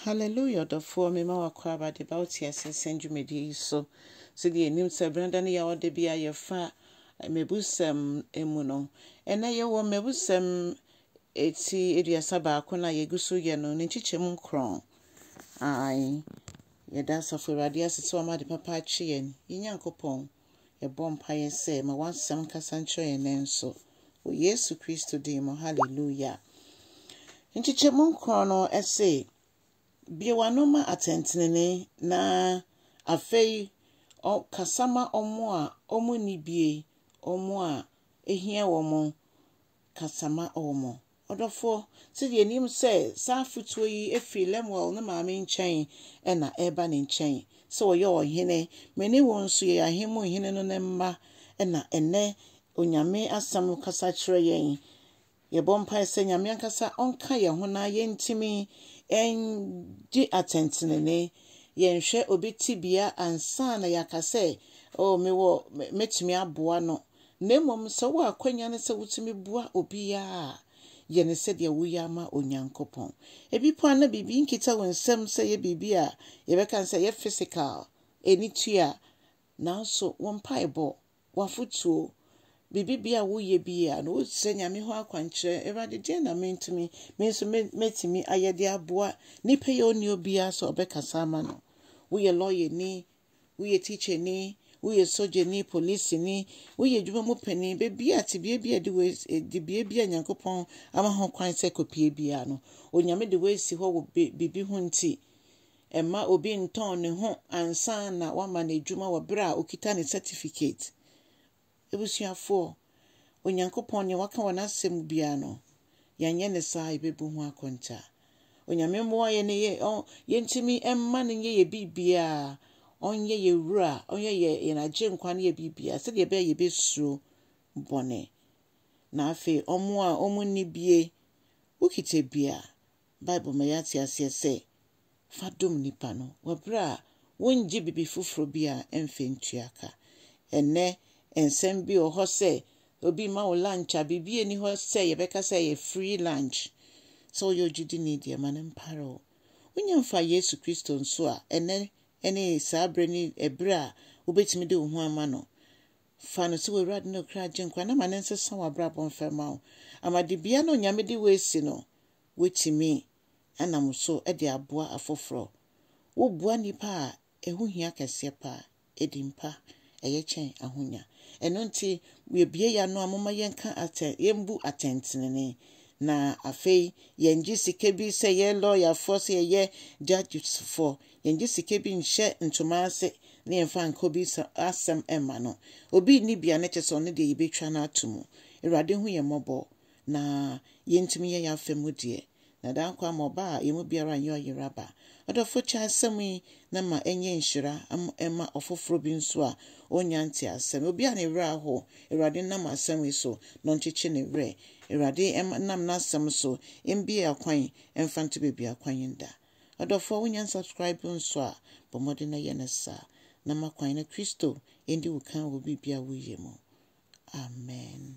Hallelujah, the four me ma wakwa ba de about yes send me so the nim se branda ne ya wode bia ye fa Mmebusɛm emu no ena ye wo Mmebusɛm eti eduasa ba akona ye guso ye no ne chichemu nkron ai ye da sofo rade asese ma de papa achi ye nyankopon ye bompa ye se ma wansam kasa ncho ye nenso o Yesu Kristo di mo hallelujah nchichemu nkron no ese Biwanoma atentene na afei o kasama omo nibie omo a ehia womo kasama omo odofo se de anim se safutuo yi efi lemwell na maame nchen na eba ne nchen se oye ohene meni won so ye ahemu hene no ne mma na enne onyame asam kasa kire yen ye bompa se nyame ankasa onka ye ho na ye ntimi di atentene yenhwe obetibia ansa na yakase o mewo metumi aboa no nemom se wo akwanya ne se wutumi boa obia ye ne se de wuyama onyankopon ebipo na bibi nkita wonsem se ye bibia ye beka se ye physical enitua nanso wompaebo wafutuo bibibia wo ye bia no se nyame ho akwankyere erade de na mentumi menso metimi ayede aboa nipa ye oni obia so obekasa ama no wo ye lawyer ni wo ye teacher ni wo ye soldier ni police ni wo ye dwuma mu pani bebia te bia de we de bia nyankopon ama ho kwan se kopie bia no onyame de we si ho wo bibi ho nti emma obi nton ne ho ansa na wa ma na dwuma wo bra okita ne certificate ebusuafo onyankopon ne waka wana asem bia no yanye ne saa ibebu ho akonta onyame mo ye ne ye ntimi emma ne ye bibia onye ye wura onye ye na je nkwa ne ye bibia se de be ye besuro bone na afi omo ni bie ukite bia bible mayati asese fadom nipa no wabra wonji bibi fufuro bia emfentuaka enne ensem bi oho se obi ma o lunch abibie ni ho se ye beka se ye free lunch so yo jidi ni de man mparo unyamfa Yesu Kristo nso a ene sabre ni ebra obetimi de ho ama no fa no se we rad no kra genkwa na man nsesa wabra bon fema o amade bia no nyame de wesi no wetimi anam so e de aboa afoforo wo bua nipa a ehu hia kese pa edimpa eye chen ahonya eno nti we bie ya no amoma yenka yembu atentene na afei yenji sikebi se ye lawyer for se ye judges for yenji sikebi nhye ntoma ase ne yemfa nkobi asem ema no obi ni bia ne cheso ne de yebetwa na atomu erade hu ye mobo na yentumi ye ya femu de na dan kwa moba yemu biara nyo yeraba odofo cha asemi na ma enye nhyira ema ofoforo bi nso a onyanti asem obi a ne wra ho erade nam asem so no ncheche ne wre erade nam na asem so embi akwan emfanto bebi akwan nda odofo onyan subscribe nso a bomode na ye nesa na makwan na Kristo endi wukan wo bibia wo yemu amen.